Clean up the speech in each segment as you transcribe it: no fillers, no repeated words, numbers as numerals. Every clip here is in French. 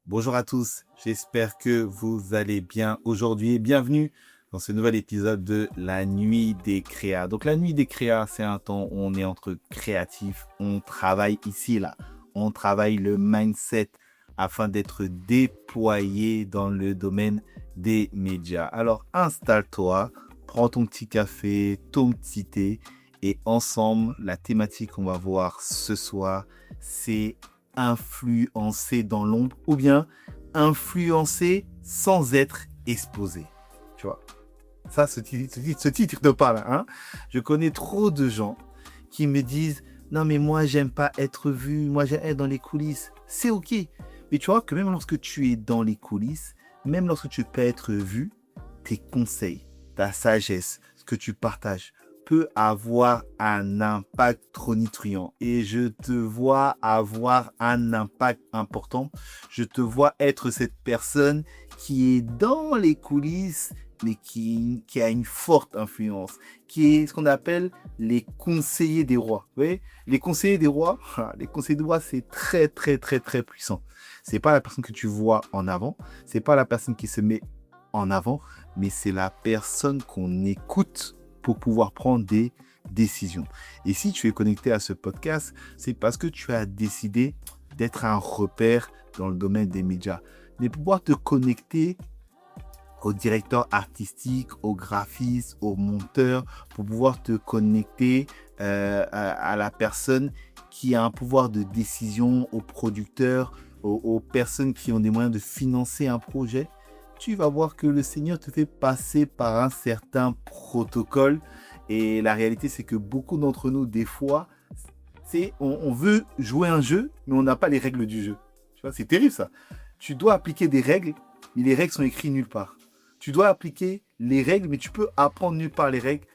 Bonjour à tous, j'espère que vous allez bien aujourd'hui et bienvenue dans ce nouvel épisode de la Nuit des Créas. Donc la Nuit des Créas, c'est un temps où on est entre créatifs, on travaille ici, là, on travaille le mindset afin d'être déployé dans le domaine des médias. Alors installe-toi, prends ton petit café, ton petit thé et ensemble, la thématique qu'on va voir ce soir, c'est influencer dans l'ombre ou bien influencer sans être exposé. Tu vois, ça, ce titre te parle, hein? Je connais trop de gens qui me disent non mais moi j'aime pas être vu, moi j'aime être dans les coulisses. C'est ok, mais tu vois que même lorsque tu es dans les coulisses, même lorsque tu peux être vu, tes conseils, ta sagesse, ce que tu partages peut avoir un impact tonitruant et je te vois avoir un impact important. Je te vois être cette personne qui est dans les coulisses mais qui a une forte influence, qui est ce qu'on appelle les conseillers des rois. Vous voyez, les conseillers des rois, c'est très très très très puissant. C'est pas la personne que tu vois en avant, c'est pas la personne qui se met en avant, mais c'est la personne qu'on écoute pour pouvoir prendre des décisions. Et si tu es connecté à ce podcast, c'est parce que tu as décidé d'être un repère dans le domaine des médias, de pouvoir te connecter au directeur artistique, au graphiste, au monteur, pour pouvoir te connecter à la personne qui a un pouvoir de décision, aux producteurs, aux personnes qui ont des moyens de financer un projet. Tu vas voir que le Seigneur te fait passer par un certain protocole. Et la réalité, c'est que beaucoup d'entre nous, des fois, on veut jouer un jeu, mais on n'a pas les règles du jeu. Tu vois, c'est terrible ça. Tu dois appliquer des règles, mais les règles sont écrites nulle part. Tu dois appliquer les règles, mais tu peux apprendre nulle part les règles.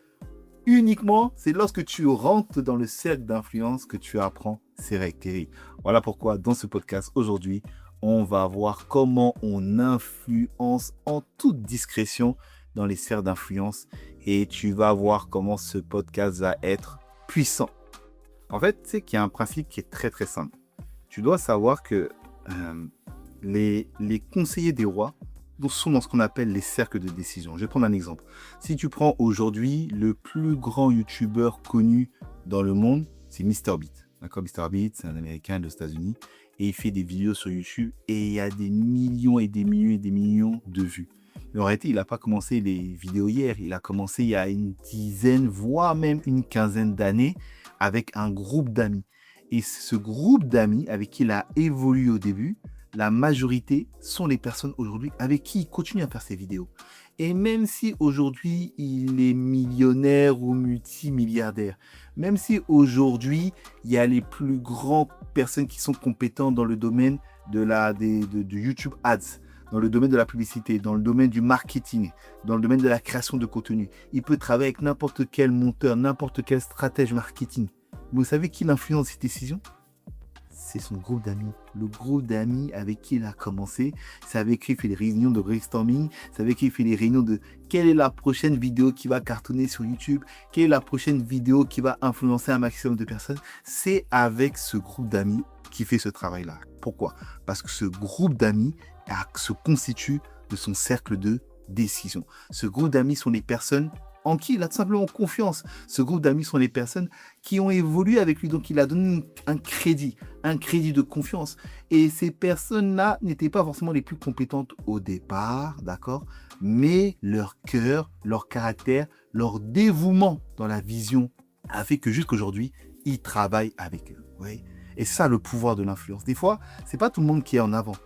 Uniquement, c'est lorsque tu rentres dans le cercle d'influence que tu apprends ces règles terribles. Voilà pourquoi, dans ce podcast, aujourd'hui, on va voir comment on influence en toute discrétion dans les sphères d'influence et tu vas voir comment ce podcast va être puissant. En fait, tu sais qu'il y a un principe qui est très très simple. Tu dois savoir que les conseillers des rois sont dans ce qu'on appelle les cercles de décision. Je vais prendre un exemple. Si tu prends aujourd'hui le plus grand YouTuber connu dans le monde, c'est MrBeast. D'accord, MrBeast, c'est un Américain des États-Unis. Et il fait des vidéos sur YouTube et il y a des millions et des millions et des millions de vues. Mais en réalité, il n'a pas commencé les vidéos hier. Il a commencé il y a une dizaine, voire même une quinzaine d'années avec un groupe d'amis. Et ce groupe d'amis avec qui il a évolué au début, la majorité sont les personnes aujourd'hui avec qui il continue à faire ses vidéos. Et même si aujourd'hui, il est millionnaire ou multimilliardaire, même si aujourd'hui, il y a les plus grandes personnes qui sont compétentes dans le domaine de YouTube Ads, dans le domaine de la publicité, dans le domaine du marketing, dans le domaine de la création de contenu. Il peut travailler avec n'importe quel monteur, n'importe quel stratège marketing. Vous savez qui l'influence ses décisions ? C'est son groupe d'amis. Le groupe d'amis avec qui il a commencé, c'est avec qui il fait les réunions de brainstorming, c'est avec qui il fait les réunions de quelle est la prochaine vidéo qui va cartonner sur YouTube, quelle est la prochaine vidéo qui va influencer un maximum de personnes. C'est avec ce groupe d'amis qui fait ce travail-là. Pourquoi ? Parce que ce groupe d'amis se constitue de son cercle de décision. Ce groupe d'amis sont les personnes en qui il a tout simplement confiance. Ce groupe d'amis sont les personnes qui ont évolué avec lui. Donc, il a donné un crédit de confiance. Et ces personnes-là n'étaient pas forcément les plus compétentes au départ, d'accord ? Mais leur cœur, leur caractère, leur dévouement dans la vision a fait que jusqu'aujourd'hui, ils travaillent avec eux. Oui. Et c'est ça le pouvoir de l'influence. Des fois, c'est pas tout le monde qui est en avant.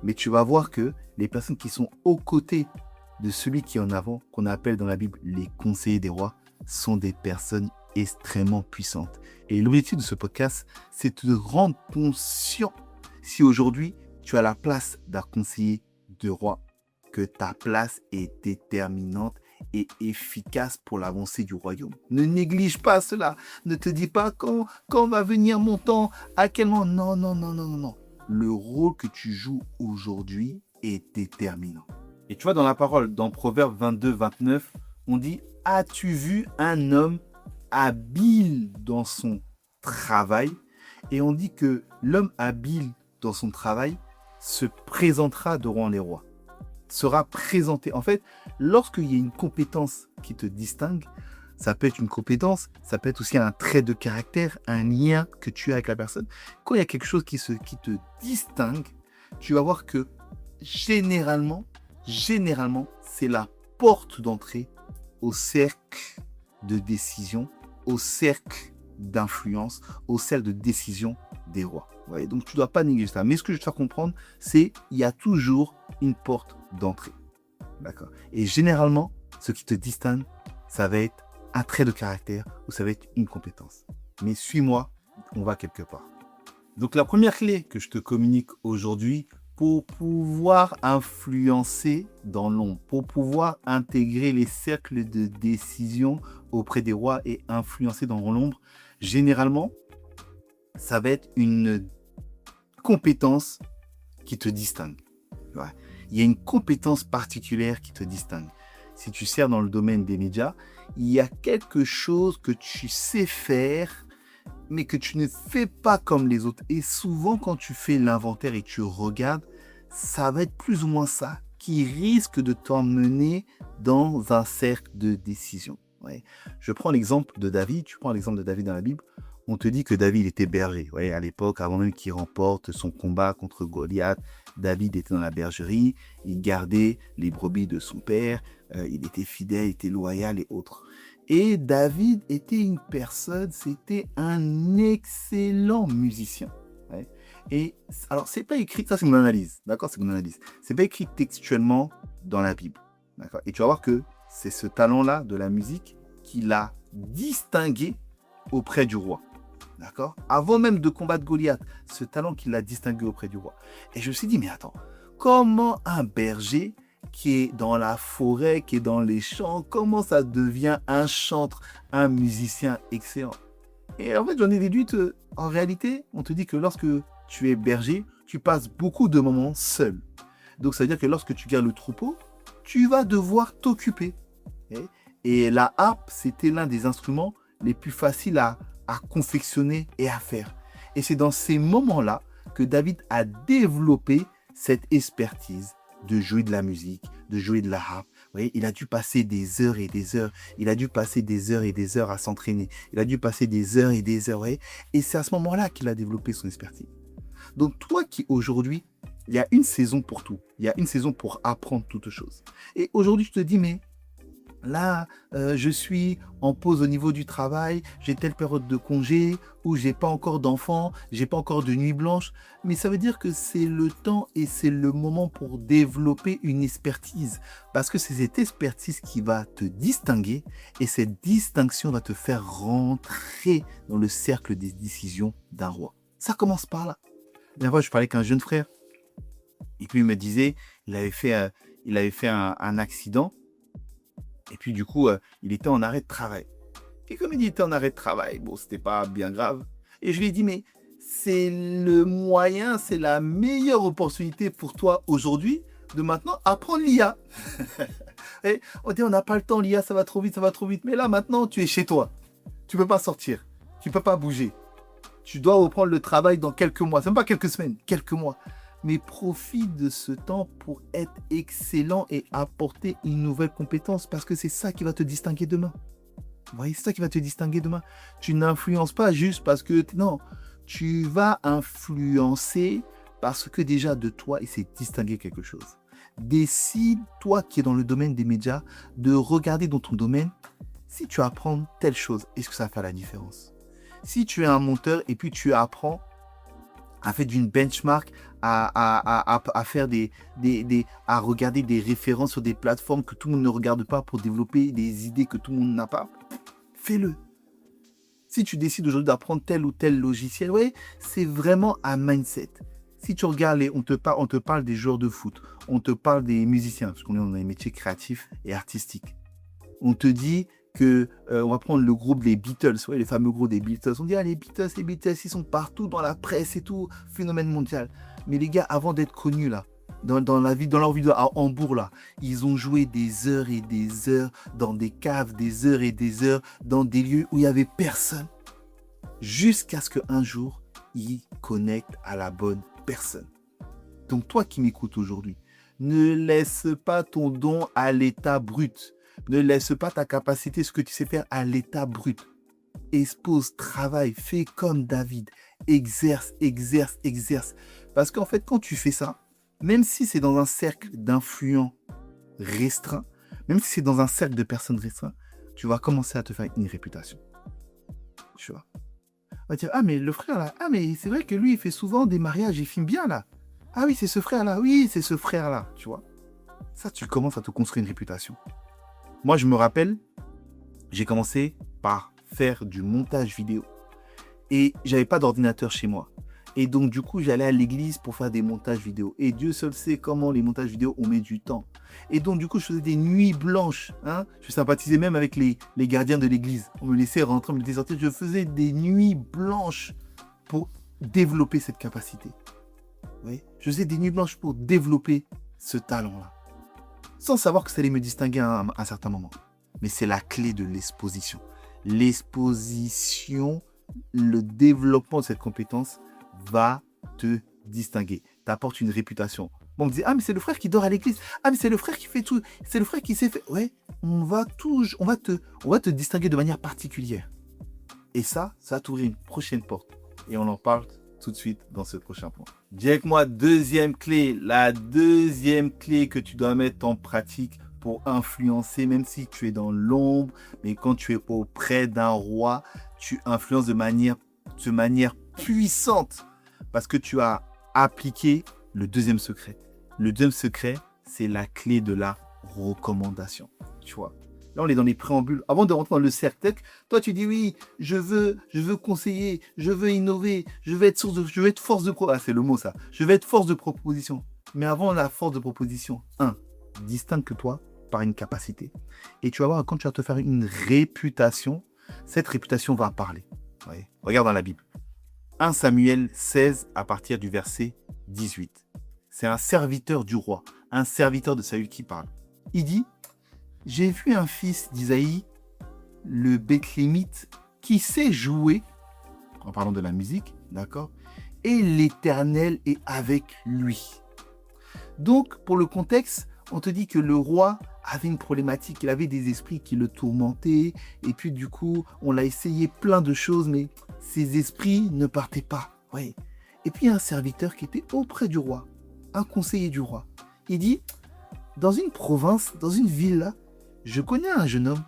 Mais tu vas voir que les personnes qui sont aux côtés de celui qui est en avant, qu'on appelle dans la Bible les conseillers des rois, sont des personnes extrêmement puissantes. Et l'objectif de ce podcast, c'est de te rendre conscient, si aujourd'hui tu as la place d'un conseiller de roi, que ta place est déterminante et efficace pour l'avancée du royaume. Ne néglige pas cela. Ne te dis pas quand va venir mon temps, à quel moment. Non, non, non, non, non, non. Le rôle que tu joues aujourd'hui est déterminant. Et tu vois, dans la parole, dans Proverbe 22, 29, on dit « As-tu vu un homme habile dans son travail ?» Et on dit que l'homme habile dans son travail se présentera devant les rois, sera présenté. En fait, lorsqu'il y a une compétence qui te distingue, ça peut être une compétence, ça peut être aussi un trait de caractère, un lien que tu as avec la personne. Quand il y a quelque chose qui te distingue, tu vas voir que généralement, c'est la porte d'entrée au cercle de décision, au cercle d'influence, au cercle de décision des rois. Ouais, donc tu ne dois pas négliger ça. Mais ce que je vais te faire comprendre, c'est qu'il y a toujours une porte d'entrée. D'accord. Et généralement, ce qui te distingue, ça va être un trait de caractère ou ça va être une compétence. Mais suis-moi, on va quelque part. Donc la première clé que je te communique aujourd'hui pour pouvoir influencer dans l'ombre, pour pouvoir intégrer les cercles de décision auprès des rois et influencer dans l'ombre, généralement, ça va être une compétence qui te distingue. Ouais. Il y a une compétence particulière qui te distingue. Si tu sers dans le domaine des médias, il y a quelque chose que tu sais faire, mais que tu ne fais pas comme les autres. Et souvent, quand tu fais l'inventaire et tu regardes, ça va être plus ou moins ça qui risque de t'emmener dans un cercle de décision. Ouais. Je prends l'exemple de David. Tu prends l'exemple de David dans la Bible. On te dit que David était berger. Ouais, à l'époque, avant même qu'il remporte son combat contre Goliath, David était dans la bergerie. Il gardait les brebis de son père. Il était fidèle, il était loyal et autres. Et David était une personne, c'était un excellent musicien. Ouais. Et alors, c'est pas écrit, ça c'est mon analyse, d'accord, c'est mon analyse. C'est pas écrit textuellement dans la Bible, d'accord. Et tu vas voir que c'est ce talent-là de la musique qui l'a distingué auprès du roi, d'accord. Avant même de combattre Goliath, ce talent qui l'a distingué auprès du roi. Et je me suis dit, mais attends, comment un berger qui est dans la forêt, qui est dans les champs, comment ça devient un chanteur, un musicien excellent? Et en fait, j'en ai déduit, en réalité, on te dit que lorsque tu es berger, tu passes beaucoup de moments seul. Donc, ça veut dire que lorsque tu gardes le troupeau, tu vas devoir t'occuper. Et la harpe, c'était l'un des instruments les plus faciles à confectionner et à faire. Et c'est dans ces moments-là que David a développé cette expertise de jouer de la musique, de jouer de la harpe. Vous voyez, il a dû passer des heures et des heures. Il a dû passer des heures et des heures à s'entraîner. Il a dû passer des heures et des heures. Et c'est à ce moment-là qu'il a développé son expertise. Donc toi qui aujourd'hui, il y a une saison pour tout. Il y a une saison pour apprendre toutes choses. Et aujourd'hui, je te dis, mais là, je suis en pause au niveau du travail, j'ai telle période de congé, ou j'ai pas encore d'enfants, j'ai pas encore de nuit blanche. Mais ça veut dire que c'est le temps et c'est le moment pour développer une expertise. Parce que c'est cette expertise qui va te distinguer et cette distinction va te faire rentrer dans le cercle des décisions d'un roi. Ça commence par là. La dernière fois, je parlais avec un jeune frère et puis il me disait, il avait fait un accident. Et puis du coup, il était en arrêt de travail. Et comme il était en arrêt de travail, bon, c'était pas bien grave. Et je lui ai dit, mais c'est le moyen, c'est la meilleure opportunité pour toi aujourd'hui de maintenant apprendre l'IA. Et on dit, on n'a pas le temps, l'IA, ça va trop vite, ça va trop vite. Mais là, maintenant, tu es chez toi. Tu peux pas sortir. Tu peux pas bouger. Tu dois reprendre le travail dans quelques mois. C'est même pas quelques semaines, quelques mois. Mais profite de ce temps pour être excellent et apporter une nouvelle compétence parce que c'est ça qui va te distinguer demain. Vous voyez, c'est ça qui va te distinguer demain. Tu n'influences pas juste parce que... Non, tu vas influencer parce que déjà de toi, il s'est distingué quelque chose. Décide, toi qui es dans le domaine des médias, de regarder dans ton domaine si tu apprends telle chose. Est-ce que ça fait la différence? Si tu es un monteur et puis tu apprends à faire d'une benchmark, à faire à regarder des références sur des plateformes que tout le monde ne regarde pas pour développer des idées que tout le monde n'a pas, fais-le. Si tu décides aujourd'hui d'apprendre tel ou tel logiciel, ouais, c'est vraiment un mindset. Si tu regardes, on te parle des joueurs de foot, on te parle des musiciens, parce qu'on est dans des métiers créatifs et artistiques. On te dit que, on va prendre le groupe des Beatles, ouais, les fameux groupes des Beatles. On dit, les Beatles, ils sont partout dans la presse et tout, phénomène mondial. Mais les gars, avant d'être connus, là, dans leur vie à Hambourg, là, ils ont joué des heures et des heures dans des caves, des heures et des heures dans des lieux où il n'y avait personne. Jusqu'à ce qu'un jour, ils connectent à la bonne personne. Donc toi qui m'écoutes aujourd'hui, ne laisse pas ton don à l'état brut. Ne laisse pas ta capacité, ce que tu sais faire, à l'état brut. Expose, travaille, fais comme David. Exerce. Parce qu'en fait, quand tu fais ça, même si c'est dans un cercle d'influents restreint, même si c'est dans un cercle de personnes restreint, tu vas commencer à te faire une réputation. Tu vois. On va dire, mais le frère là, mais c'est vrai que lui, il fait souvent des mariages, il filme bien là. Ah oui, c'est ce frère-là, tu vois. Ça, tu commences à te construire une réputation. Moi, je me rappelle, j'ai commencé par faire du montage vidéo. Et j'avais pas d'ordinateur chez moi. Et donc, du coup, j'allais à l'église pour faire des montages vidéo. Et Dieu seul sait comment les montages vidéo, on met du temps. Et donc, du coup, je faisais des nuits blanches. Je sympathisais même avec les gardiens de l'église. On me laissait rentrer, on me laissait sortir. Je faisais des nuits blanches pour développer cette capacité. Oui, je faisais des nuits blanches pour développer ce talent-là. Sans savoir que ça allait me distinguer à un certain moment. Mais c'est la clé de l'exposition. L'exposition, le développement de cette compétence va te distinguer. T'apportes une réputation. Bon, on me dit, mais c'est le frère qui dort à l'église. Mais c'est le frère qui fait tout. C'est le frère qui sait faire. Ouais, on va te distinguer de manière particulière. Et ça va t'ouvrir une prochaine porte. Et on en parle tout de suite dans ce prochain point. Dis avec moi, deuxième clé. La deuxième clé que tu dois mettre en pratique pour influencer, même si tu es dans l'ombre, mais quand tu es auprès d'un roi, tu influences de manière puissante parce que tu as appliqué le deuxième secret. Le deuxième secret, c'est la clé de la recommandation. Tu vois. Là, on est dans les préambules. Avant de rentrer dans le cercle tech, toi, tu dis oui, je veux conseiller, je veux innover, je veux être force de proposition. C'est le mot ça. Je veux être force de proposition. Mais avant la force de proposition, distingue-toi par une capacité. Et tu vas voir, quand tu vas te faire une réputation, cette réputation va parler. Ouais. Regarde dans la Bible. 1 Samuel 16 à partir du verset 18. C'est un serviteur du roi, un serviteur de Saül qui parle. Il dit, j'ai vu un fils d'Isaïe, le Béthlémite, qui sait jouer, en parlant de la musique, d'accord, et l'Éternel est avec lui. Donc, pour le contexte, on te dit que le roi avait une problématique, il avait des esprits qui le tourmentaient, et puis du coup, on l'a essayé plein de choses, mais ces esprits ne partaient pas. Ouais. Et puis, il y a un serviteur qui était auprès du roi, un conseiller du roi. Il dit, dans une province, dans une ville, là, je connais un jeune homme.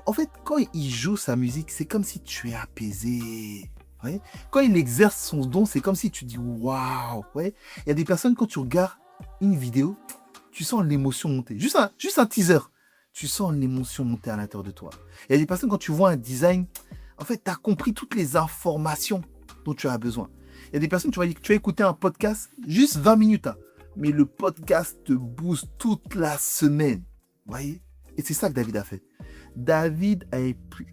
En fait, quand il joue sa musique, c'est comme si tu es apaisé. Ouais. Quand il exerce son don, c'est comme si tu dis waouh. Ouais. Il y a des personnes, quand tu regardes une vidéo, tu sens l'émotion monter. Juste un teaser. Tu sens l'émotion monter à l'intérieur de toi. Il y a des personnes, quand tu vois un design, en fait, tu as compris toutes les informations dont tu as besoin. Il y a des personnes, tu vas écouter un podcast, juste 20 minutes. Mais le podcast te booste toute la semaine. Vous voyez? Et c'est ça que David a fait. David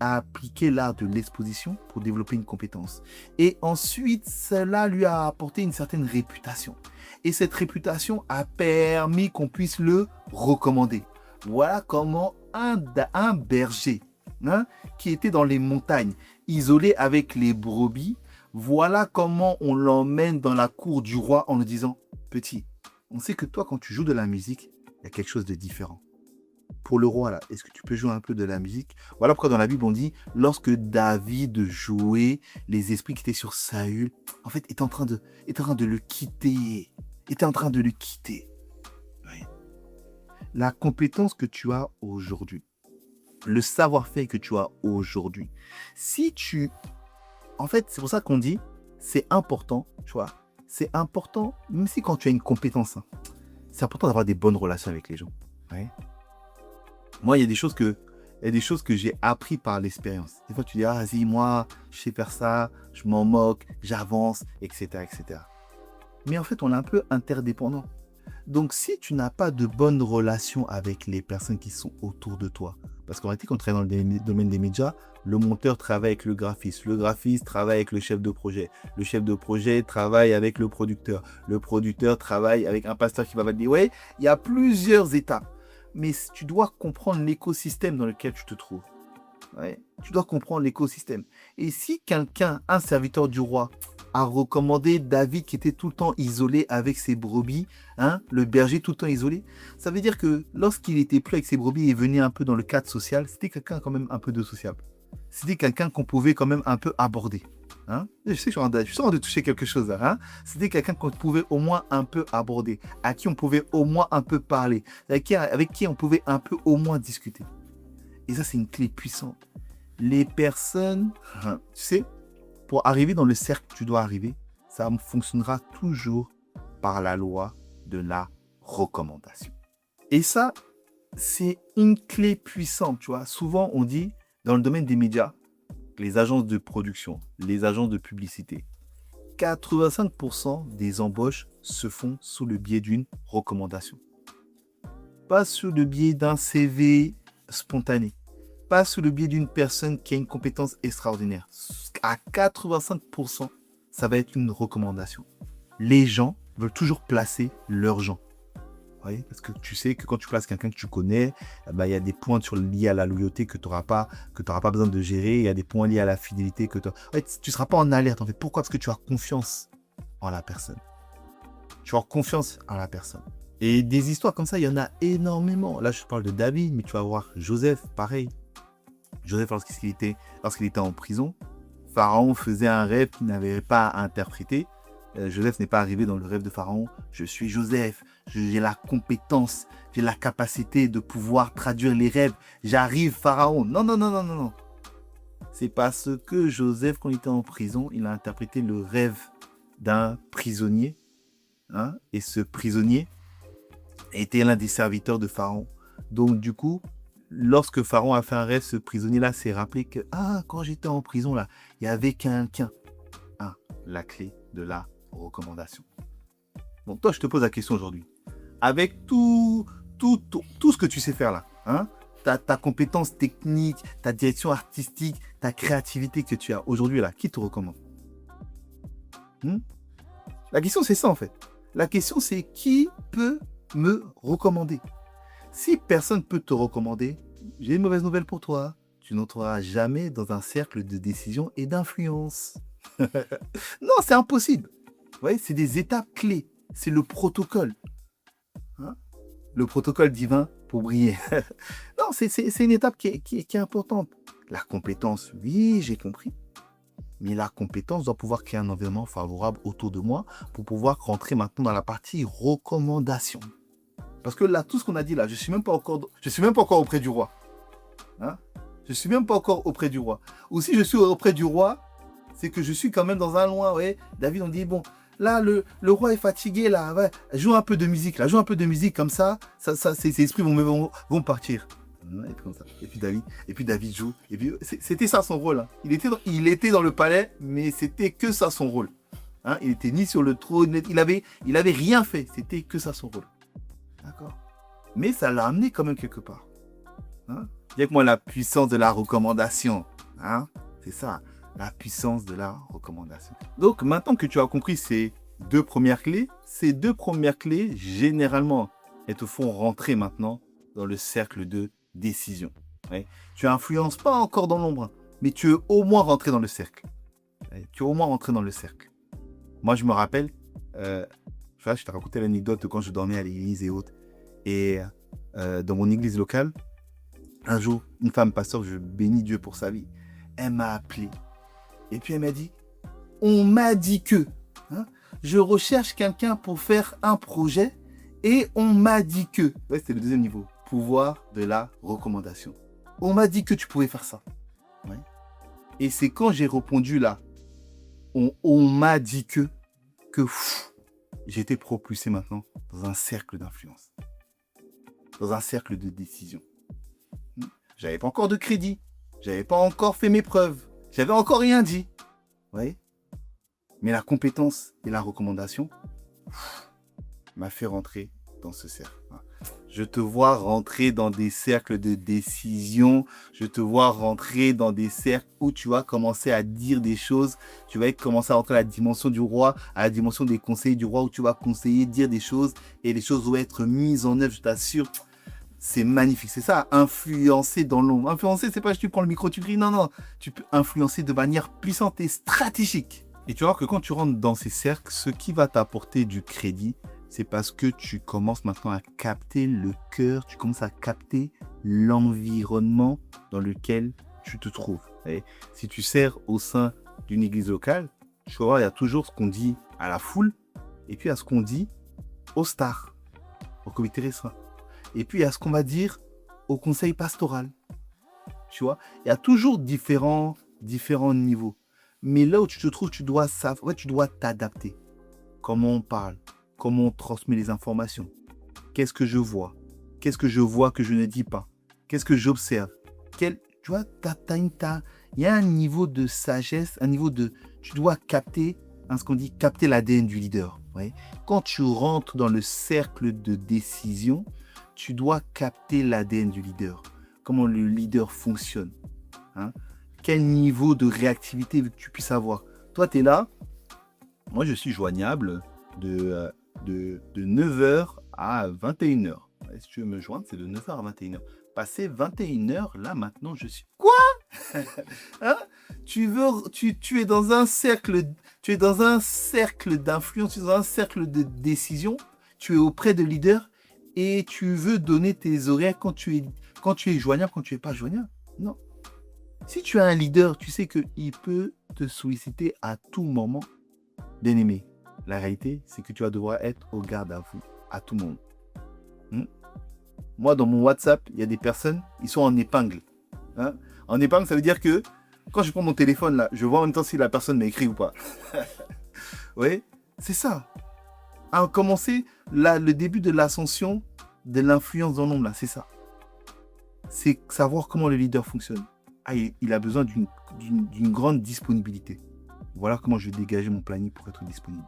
a appliqué l'art de l'exposition pour développer une compétence. Et ensuite, cela lui a apporté une certaine réputation. Et cette réputation a permis qu'on puisse le recommander. Voilà comment un berger qui était dans les montagnes, isolé avec les brebis, voilà comment on l'emmène dans la cour du roi en lui disant « Petit, on sait que toi, quand tu joues de la musique, il y a quelque chose de différent. Pour le roi, là, est-ce que tu peux jouer un peu de la musique ?» Voilà pourquoi dans la Bible, on dit, lorsque David jouait, les esprits qui étaient sur Saül, en fait, étaient en train de le quitter. Oui. La compétence que tu as aujourd'hui, le savoir-faire que tu as aujourd'hui, en fait, c'est pour ça qu'on dit, c'est important, tu vois. C'est important, même si quand tu as une compétence, hein, c'est important d'avoir des bonnes relations avec les gens. Ouais. Moi, il y a des choses que j'ai appris par l'expérience. Des fois, tu dis, ah, vas-y, moi, je sais faire ça, je m'en moque, j'avance, etc., etc. Mais en fait, on est un peu interdépendants. Donc, si tu n'as pas de bonnes relations avec les personnes qui sont autour de toi, parce qu'en réalité, quand on travaille dans le domaine des médias, le monteur travaille avec le graphiste travaille avec le chef de projet travaille avec le producteur travaille avec un pasteur qui va valider. Ouais, il y a plusieurs étapes, mais tu dois comprendre l'écosystème dans lequel tu te trouves. Ouais, tu dois comprendre l'écosystème. Et si quelqu'un, un serviteur du roi, a recommandé David qui était tout le temps isolé avec ses brebis, hein, le berger tout le temps isolé, ça veut dire que lorsqu'il était plus avec ses brebis et venait un peu dans le cadre social, c'était quelqu'un quand même un peu de sociable. C'était quelqu'un qu'on pouvait quand même un peu aborder. Hein. Je sais que je suis en train de toucher quelque chose là. Hein. C'était quelqu'un qu'on pouvait au moins un peu aborder, à qui on pouvait au moins un peu parler, avec qui on pouvait un peu au moins discuter. Et ça, c'est une clé puissante. Les personnes, tu sais, pour arriver dans le cercle que tu dois arriver, ça fonctionnera toujours par la loi de la recommandation. Et ça, c'est une clé puissante, tu vois. Souvent, on dit, dans le domaine des médias, les agences de production, les agences de publicité, 85% des embauches se font sous le biais d'une recommandation. Pas sous le biais d'un CV spontané. Pas sous le biais d'une personne qui a une compétence extraordinaire. À 85%, ça va être une recommandation. Les gens veulent toujours placer leurs gens. Oui, parce que tu sais que quand tu places quelqu'un que tu connais, il y a des points liés à la loyauté que tu n'auras pas besoin de gérer. Il y a des points liés à la fidélité que tu ne seras pas en alerte. En fait. Pourquoi ? Parce que tu as confiance en la personne. Tu as confiance en la personne. Et des histoires comme ça, il y en a énormément. Là, je parle de David, mais tu vas voir Joseph, pareil. Joseph, lorsqu'il était en prison, Pharaon faisait un rêve qu'il n'avait pas à interpréter. Joseph n'est pas arrivé dans le rêve de Pharaon. Je suis Joseph, j'ai la compétence, j'ai la capacité de pouvoir traduire les rêves. J'arrive, Pharaon. Non. C'est parce que Joseph, quand il était en prison, il a interprété le rêve d'un prisonnier. Hein, et ce prisonnier était l'un des serviteurs de Pharaon. Donc, du coup, lorsque Pharaon a fait un rêve, ce prisonnier-là s'est rappelé que, quand j'étais en prison, là, il y avait quelqu'un. La clé de la recommandation. Bon, toi, je te pose la question aujourd'hui. Avec tout ce que tu sais faire là, hein, ta compétence technique, ta direction artistique, ta créativité que tu as aujourd'hui là, qui te recommande ? La question, c'est ça en fait. La question, c'est qui peut me recommander ? Si personne ne peut te recommander, j'ai une mauvaise nouvelle pour toi. Tu n'entreras jamais dans un cercle de décision et d'influence. Non, c'est impossible. Vous voyez, c'est des étapes clés. C'est le protocole. Hein, le protocole divin pour briller. Non, c'est une étape qui est importante. La compétence, oui, j'ai compris. Mais la compétence doit pouvoir créer un environnement favorable autour de moi pour pouvoir rentrer maintenant dans la partie recommandation. Parce que là, tout ce qu'on a dit là, je suis même pas encore auprès du roi. Hein? Je suis même pas encore auprès du roi. Ou si je suis auprès du roi, c'est que je suis quand même dans un loin. Ouais. David, on dit, bon, là, le roi est fatigué, là. Ouais, joue un peu de musique, là. Joue un peu de musique, comme ça ses esprits vont partir. Et puis, comme ça. Et puis David joue. Et puis, c'était ça son rôle. Hein. Il était dans le palais, mais c'était que ça son rôle. Hein? Il était ni sur le trône, il avait rien fait. C'était que ça son rôle. D'accord. Mais ça l'a amené quand même quelque part. Hein? Dis avec moi la puissance de la recommandation. Hein? C'est ça, la puissance de la recommandation. Donc maintenant que tu as compris ces deux premières clés, généralement, elles te font rentrer maintenant dans le cercle de décision. Ouais. Tu n'influences pas encore dans l'ombre, mais tu es au moins rentré dans le cercle. Ouais. Moi, je me rappelle, je t'ai raconté l'anecdote de quand je dormais à l'église et autres. Et dans mon église locale, un jour, une femme pasteur, je bénis Dieu pour sa vie, elle m'a appelé. Et puis elle m'a dit, on m'a dit que, hein, je recherche quelqu'un pour faire un projet et on m'a dit que, ouais, c'était le deuxième niveau, pouvoir de la recommandation. On m'a dit que tu pouvais faire ça. Ouais. Et c'est quand j'ai répondu là, On m'a dit que j'ai été propulsé maintenant dans un cercle d'influence, dans un cercle de décision. J'avais pas encore de crédit, j'avais pas encore fait mes preuves, j'avais encore rien dit. Vous voyez ? Mais la compétence et la recommandation m'a fait rentrer dans ce cercle. Je te vois rentrer dans des cercles de décision, je te vois rentrer dans des cercles où tu vas commencer à dire des choses, tu vas commencer à rentrer à la dimension du roi, à la dimension des conseils du roi, où tu vas conseiller, dire des choses, et les choses vont être mises en œuvre, je t'assure. C'est magnifique, c'est ça, influencer dans l'ombre. Influencer, c'est pas juste tu prends le micro, tu cries, non, tu peux influencer de manière puissante et stratégique. Et tu vois que quand tu rentres dans ces cercles, ce qui va t'apporter du crédit, c'est parce que tu commences maintenant à capter le cœur, tu commences à capter l'environnement dans lequel tu te trouves. Et si tu sers au sein d'une église locale, tu vas voir, il y a toujours ce qu'on dit à la foule, et puis il y a ce qu'on dit aux stars, au comité restreint. Et puis il y a ce qu'on va dire au conseil pastoral. Tu vois, il y a toujours différents niveaux. Mais là où tu te trouves, tu dois t'adapter. Comment on parle, comment on transmet les informations. Qu'est-ce que je vois que je ne dis pas? Qu'est-ce que j'observe? Tu vois, il y a un niveau de sagesse, tu dois capter, ce qu'on dit, capter l'ADN du leader. Ouais. Quand tu rentres dans le cercle de décision, tu dois capter l'ADN du leader. Comment le leader fonctionne. Quel niveau de réactivité tu puisses avoir. Toi, tu es là. Moi, je suis joignable de 9h à 21h. Si tu veux me joindre, c'est de 9h à 21h. Passé 21h, là, maintenant, je suis... Quoi? Tu es dans un cercle d'influence, tu es dans un cercle de décision, tu es auprès de leaders et tu veux donner tes oreilles quand tu es joignable, quand tu n'es pas joignable. Non. Si tu as un leader, tu sais qu'il peut te solliciter à tout moment. Bien aimé, la réalité, c'est que tu vas devoir être au garde à vous, à tout moment. Moi, dans mon WhatsApp, il y a des personnes, ils sont en épingle. En épingle, ça veut dire que quand je prends mon téléphone, là, je vois en même temps si la personne m'a écrit ou pas. Oui, c'est ça. Commencer le début de l'ascension de l'influence dans l'ombre, là, c'est ça. C'est savoir comment le leader fonctionne. Il a besoin d'une grande disponibilité. Voilà comment je vais dégager mon planning pour être disponible.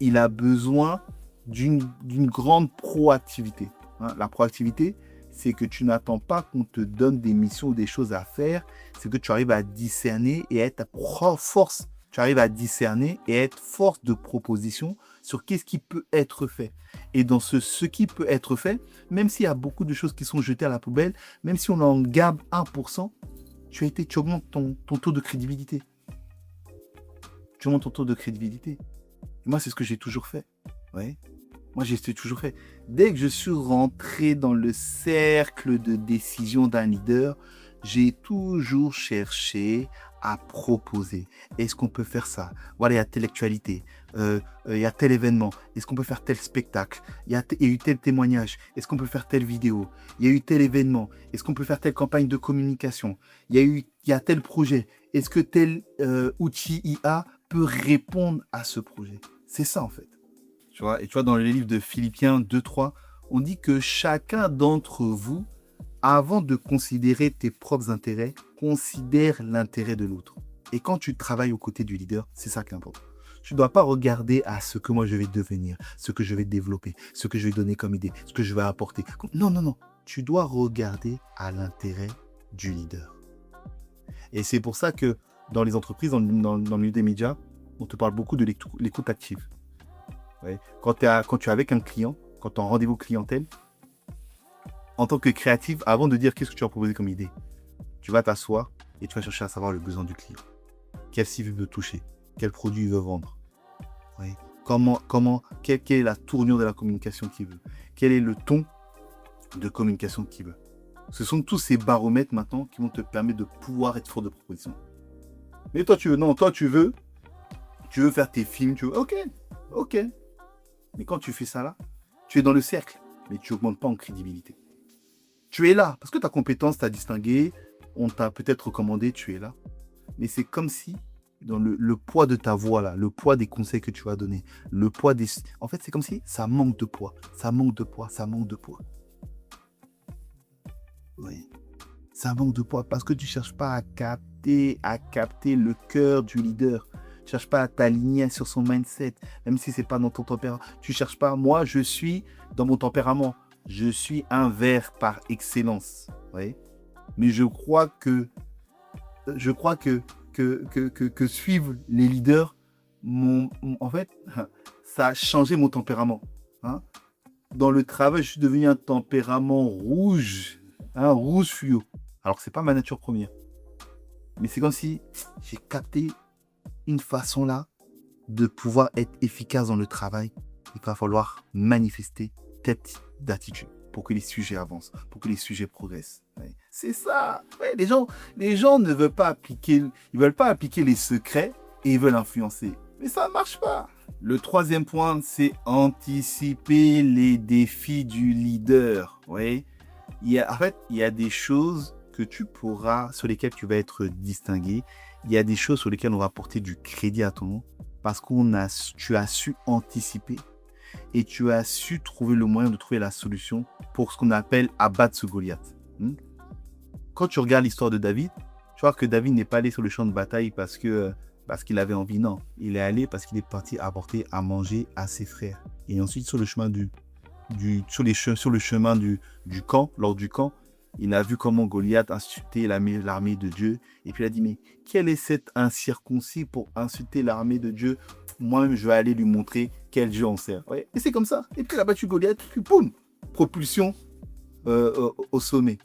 Il a besoin d'une grande proactivité. La proactivité, c'est que tu n'attends pas qu'on te donne des missions ou des choses à faire. C'est que tu arrives à discerner et être force. Tu arrives à discerner et être force de proposition sur qu'est-ce qui peut être fait. Et dans ce qui peut être fait, même s'il y a beaucoup de choses qui sont jetées à la poubelle, même si on en garde 1%, tu augmentes ton taux de crédibilité. Tu augmentes ton taux de crédibilité. Et moi, c'est ce que j'ai toujours fait. Ouais. Moi, j'ai toujours fait. Dès que je suis rentré dans le cercle de décision d'un leader, j'ai toujours cherché à proposer. Est-ce qu'on peut faire ça? Voilà, il y a telle actualité. Il y a tel événement. Est-ce qu'on peut faire tel spectacle? Il y a eu tel témoignage. Est-ce qu'on peut faire telle vidéo? Il y a eu tel événement. Est-ce qu'on peut faire telle campagne de communication? Il y a tel projet. Est-ce que tel outil IA peut répondre à ce projet? C'est ça, en fait. Tu vois, dans le livre de Philippiens 2-3, on dit que chacun d'entre vous, avant de considérer tes propres intérêts, considère l'intérêt de l'autre. Et quand tu travailles aux côtés du leader, c'est ça qui est important. Tu ne dois pas regarder à ce que moi je vais devenir, ce que je vais développer, ce que je vais donner comme idée, ce que je vais apporter. Non. Tu dois regarder à l'intérêt du leader. Et c'est pour ça que dans les entreprises, dans le milieu des médias, on te parle beaucoup de l'écoute active. Ouais. Quand tu es avec un client, quand tu es en rendez-vous clientèle, en tant que créatif, avant de dire qu'est-ce que tu vas proposer comme idée, tu vas t'asseoir et tu vas chercher à savoir le besoin du client. Quel cible il veut toucher, quel produit il veut vendre. Ouais. Quelle est la tournure de la communication qu'il veut, quel est le ton de communication qu'il veut. Ce sont tous ces baromètres maintenant qui vont te permettre de pouvoir être fort de proposition. Mais toi, tu veux faire tes films, ok. Mais quand tu fais ça là, tu es dans le cercle, mais tu n'augmentes pas en crédibilité. Tu es là, parce que ta compétence t'a distingué, on t'a peut-être recommandé, tu es là. Mais c'est comme si dans le poids de ta voix, là, le poids des conseils que tu vas donner, le poids des... En fait, c'est comme si ça manque de poids, ça manque de poids, ça manque de poids. Oui. Ça manque de poids parce que tu ne cherches pas à capter le cœur du leader. Tu ne cherches pas à t'aligner sur son mindset, même si ce n'est pas dans ton tempérament. Tu ne cherches pas, moi, je suis dans mon tempérament. Je suis un ver par excellence. Oui. Mais je crois que suivre les leaders, en fait, ça a changé mon tempérament. Hein. Dans le travail, je suis devenu un tempérament rouge, rouge fluo. Alors que c'est pas ma nature première. Mais c'est comme si j'ai capté une façon là de pouvoir être efficace dans le travail. Il va falloir manifester tel type d'attitude pour que les sujets avancent, pour que les sujets progressent. Ouais. C'est ça. Ouais, les gens ne veulent pas appliquer, ils veulent pas appliquer les secrets et ils veulent influencer. Mais ça ne marche pas. Le troisième point, c'est anticiper les défis du leader. Ouais. Il y a des choses que tu pourras, sur lesquelles tu vas être distingué. Il y a des choses sur lesquelles on va porter du crédit à ton nom parce que tu as su anticiper et tu as su trouver le moyen de trouver la solution pour ce qu'on appelle abattre ce Goliath. Quand tu regardes l'histoire de David, tu vois que David n'est pas allé sur le champ de bataille parce qu'il avait envie. Non, il est allé parce qu'il est parti apporter à manger à ses frères. Et ensuite, sur le chemin du camp, lors du camp, il a vu comment Goliath insultait l'armée de Dieu. Et puis il a dit, mais quel est cet incirconcis pour insulter l'armée de Dieu? Moi-même, je vais aller lui montrer quel Dieu on sert. Ouais. Et c'est comme ça. Et puis il a battu Goliath, puis boum, propulsion au sommet.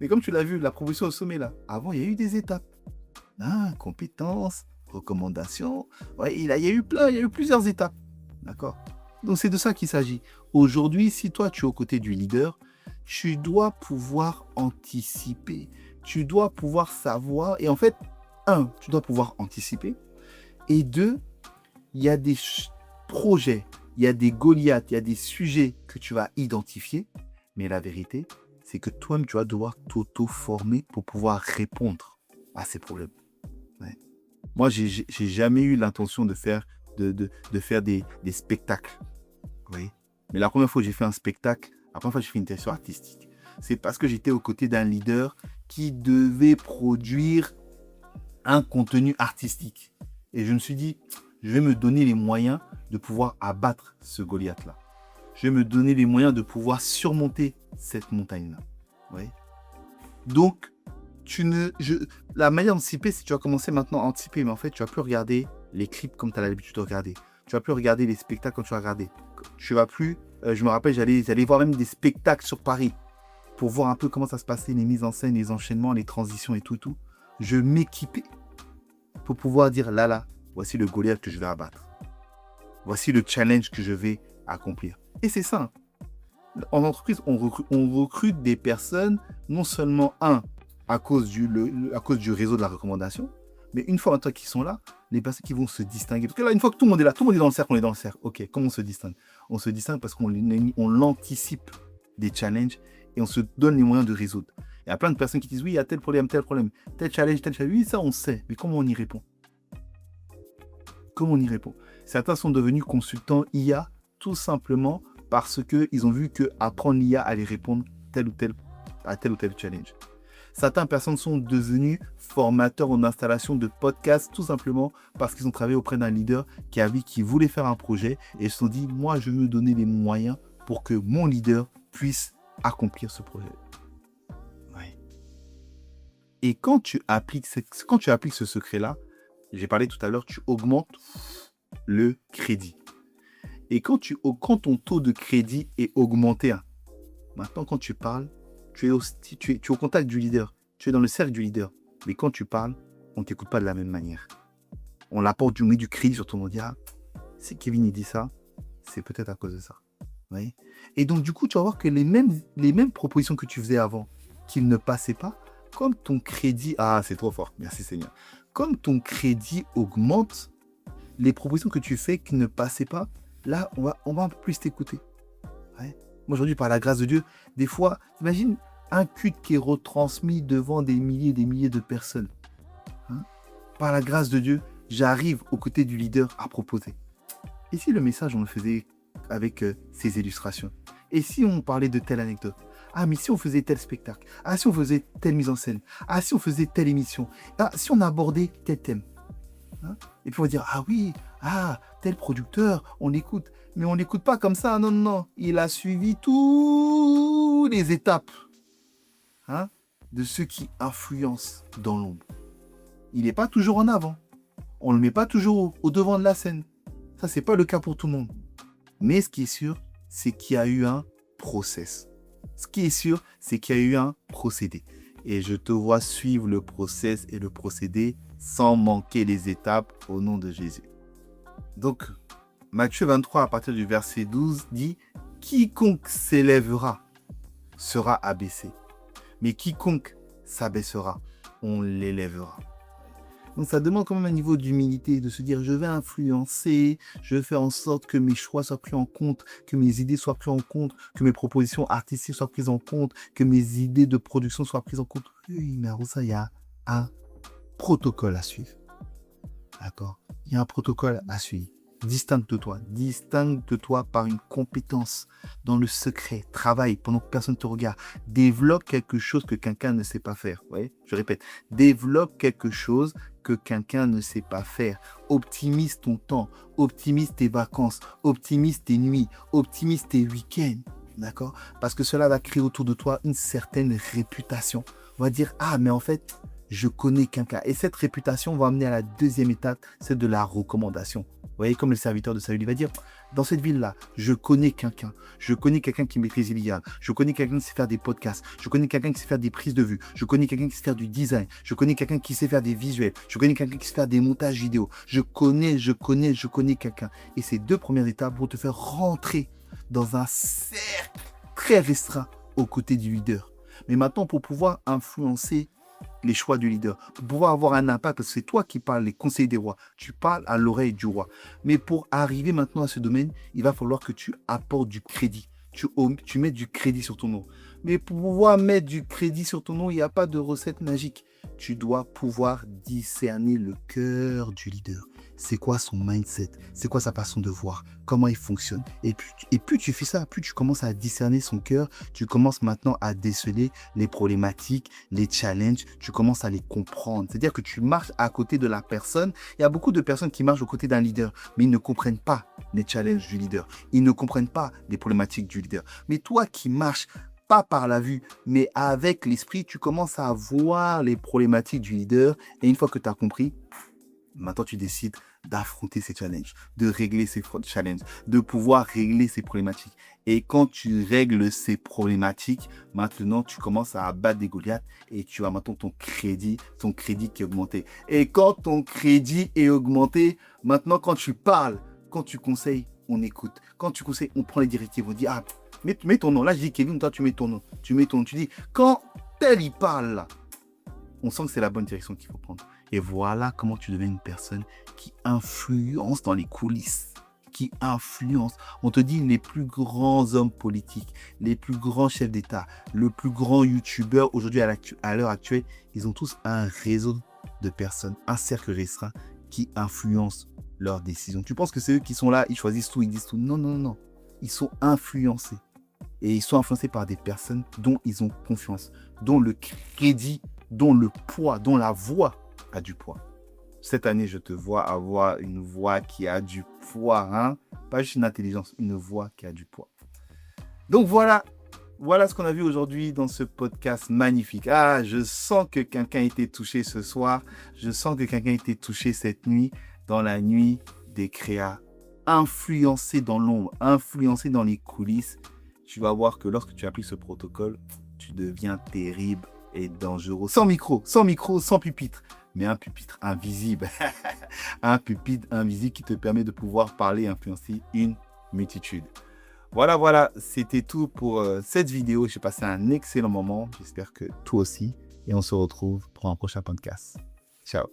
Mais comme tu l'as vu, la propulsion au sommet, là, avant, il y a eu des étapes. Compétences, recommandations. Ouais, il y a eu plusieurs étapes. D'accord? Donc c'est de ça qu'il s'agit. Aujourd'hui, si toi, tu es aux côtés du leader, tu dois pouvoir anticiper. Tu dois pouvoir savoir. Et en fait, tu dois pouvoir anticiper. Et 2, il y a des projets, il y a des Goliaths, il y a des sujets que tu vas identifier. Mais la vérité, c'est que toi-même, tu vas devoir t'auto-former pour pouvoir répondre à ces problèmes. Ouais. Moi, j'ai jamais eu l'intention de faire des spectacles. Oui. Mais la première fois que j'ai fait un spectacle, la première fois que j'ai fait une direction artistique, c'est parce que j'étais aux côtés d'un leader qui devait produire un contenu artistique. Et je me suis dit, je vais me donner les moyens de pouvoir abattre ce Goliath-là. Je vais me donner les moyens de pouvoir surmonter cette montagne-là. Oui. Donc, la manière d'anticiper, c'est que tu vas commencer maintenant à anticiper, mais en fait, tu vas plus regarder les clips comme tu as l'habitude de regarder. Tu vas plus regarder les spectacles comme tu vas regarder. Tu vas plus, je me rappelle, j'allais voir même des spectacles sur Paris pour voir un peu comment ça se passait, les mises en scène, les enchaînements, les transitions et tout. Je m'équipais pour pouvoir dire là, voici le Goliath que je vais abattre. Voici le challenge que je vais accomplir. Et c'est ça. En entreprise, on recrute des personnes, non seulement à cause du réseau de la recommandation, mais une fois maintenant qu'ils sont là, les personnes qui vont se distinguer. Parce que là, une fois que tout le monde est là, tout le monde est dans le cercle, on est dans le cercle. Ok, comment on se distingue? On se distingue parce qu'on l'anticipe des challenges et on se donne les moyens de résoudre. Il y a plein de personnes qui disent, oui, il y a tel problème, tel challenge. Oui, ça on sait, mais comment on y répond? Certains sont devenus consultants IA tout simplement parce qu'ils ont vu qu'apprendre l'IA allait répondre à tel ou tel challenge. Certaines personnes sont devenues formateurs en installation de podcasts tout simplement parce qu'ils ont travaillé auprès d'un leader qui voulait faire un projet et ils se sont dit, moi, je veux me donner les moyens pour que mon leader puisse accomplir ce projet. Ouais. Et quand tu appliques ce secret-là, j'ai parlé tout à l'heure, tu augmentes le crédit. Et quand ton taux de crédit est augmenté, maintenant quand tu parles, tu es au contact du leader, tu es dans le cercle du leader. Mais quand tu parles, on ne t'écoute pas de la même manière. On l'apporte du crédit sur ton nom. On dit, si Kevin il dit ça, c'est peut-être à cause de ça. Oui. Et donc du coup, tu vas voir que les mêmes propositions que tu faisais avant, qu'ils ne passaient pas, comme ton crédit... c'est trop fort, merci Seigneur. Comme ton crédit augmente, les propositions que tu fais qui ne passaient pas, là, on va un peu plus t'écouter. Ouais. Moi, aujourd'hui, par la grâce de Dieu, des fois, imagine un culte qui est retransmis devant des milliers et des milliers de personnes. Par la grâce de Dieu, j'arrive aux côtés du leader à proposer. Et si le message, on le faisait avec ces illustrations? Et si on parlait de telle anecdote? Ah, mais si on faisait tel spectacle? Ah, si on faisait telle mise en scène? Ah, si on faisait telle émission? Ah, si on abordait tel thème? Hein? Et puis on va dire, ah oui, ah, tel producteur, on l'écoute. Mais on l'écoute pas comme ça, non, non, non. Il a suivi toutes les étapes, hein, de ceux qui influencent dans l'ombre. Il n'est pas toujours en avant. On ne le met pas toujours au devant de la scène. Ça, c'est pas le cas pour tout le monde. Mais ce qui est sûr, c'est qu'il y a eu un process. Ce qui est sûr, c'est qu'il y a eu un procédé. Et je te vois suivre le process et le procédé sans manquer les étapes au nom de Jésus. Donc, Matthieu 23, à partir du verset 12, dit « Quiconque s'élèvera sera abaissé, mais quiconque s'abaissera, on l'élèvera. » Donc ça demande quand même un niveau d'humilité, de se dire je vais influencer, je vais faire en sorte que mes choix soient pris en compte, que mes idées soient prises en compte, que mes propositions artistiques soient prises en compte, que mes idées de production soient prises en compte. Oui, mais avant ça, il y a un protocole à suivre. D'accord? Il y a un protocole à suivre. Distingue-toi par une compétence dans le secret, travaille pendant que personne ne te regarde, développe quelque chose que quelqu'un ne sait pas faire. Vous voyez? Je répète, développe quelque chose que quelqu'un ne sait pas faire. Optimise ton temps, optimise tes vacances, optimise tes nuits, optimise tes week-ends. D'accord? Parce que cela va créer autour de toi une certaine réputation. On va dire, ah, mais en fait, je connais quelqu'un. Et cette réputation va amener à la deuxième étape, c'est de la recommandation. Vous voyez, comme le serviteur de Saül, il va dire, dans cette ville-là, je connais quelqu'un. Je connais quelqu'un qui maîtrise l'IA. Je connais quelqu'un qui sait faire des podcasts. Je connais quelqu'un qui sait faire des prises de vue. Je connais quelqu'un qui sait faire du design. Je connais quelqu'un qui sait faire des visuels. Je connais quelqu'un qui sait faire des montages vidéo. Je connais quelqu'un. Et ces deux premières étapes vont te faire rentrer dans un cercle très restreint aux côtés du leader. Mais maintenant, pour pouvoir influencer les choix du leader, pour pouvoir avoir un impact, parce que c'est toi qui parles les conseils des rois, tu parles à l'oreille du roi. Mais pour arriver maintenant à ce domaine, il va falloir que tu apportes du crédit. Tu mets du crédit sur ton nom. Mais pour pouvoir mettre du crédit sur ton nom, il n'y a pas de recette magique. Tu dois pouvoir discerner le cœur du leader. C'est quoi son mindset? C'est quoi sa façon de voir? Comment il fonctionne? Et plus tu fais ça, plus tu commences à discerner son cœur, tu commences maintenant à déceler les problématiques, les challenges, tu commences à les comprendre. C'est-à-dire que tu marches à côté de la personne. Il y a beaucoup de personnes qui marchent aux côtés d'un leader, mais ils ne comprennent pas les challenges du leader. Ils ne comprennent pas les problématiques du leader. Mais toi qui marches pas par la vue, mais avec l'esprit, tu commences à voir les problématiques du leader. Et une fois que tu as compris, maintenant tu décides d'affronter ces challenges, de régler ces challenges, de pouvoir régler ces problématiques. Et quand tu règles ces problématiques, maintenant tu commences à abattre des Goliaths et tu as maintenant ton crédit qui est augmenté. Et quand ton crédit est augmenté, maintenant quand tu parles, quand tu conseilles, on écoute. Quand tu conseilles, on prend les directives, on dit ah, mets ton nom. Là, je dis Kevin, toi, tu mets ton nom. Tu dis, quand tel il parle, là, on sent que c'est la bonne direction qu'il faut prendre. Et voilà comment tu deviens une personne qui influence dans les coulisses. Qui influence. On te dit les plus grands hommes politiques, les plus grands chefs d'État, le plus grand youtubeur aujourd'hui à l'heure actuelle, ils ont tous un réseau de personnes, un cercle restreint qui influence leurs décisions. Tu penses que c'est eux qui sont là, ils choisissent tout, ils disent tout. Non, non, non. Ils sont influencés. Et ils sont influencés par des personnes dont ils ont confiance, dont le crédit, dont le poids, dont la voix a du poids. Cette année, je te vois avoir une voix qui a du poids, hein? Pas juste une intelligence, une voix qui a du poids. Donc voilà ce qu'on a vu aujourd'hui dans ce podcast magnifique. Ah, je sens que quelqu'un a été touché ce soir. Je sens que quelqu'un a été touché cette nuit, dans la nuit des créas. Influencé dans l'ombre, influencé dans les coulisses. Tu vas voir que lorsque tu appliques ce protocole, tu deviens terrible et dangereux. Sans micro, sans pupitre, mais un pupitre invisible. Un pupitre invisible qui te permet de pouvoir parler et influencer une multitude. Voilà, c'était tout pour cette vidéo. J'ai passé un excellent moment. J'espère que toi aussi. Et on se retrouve pour un prochain podcast. Ciao.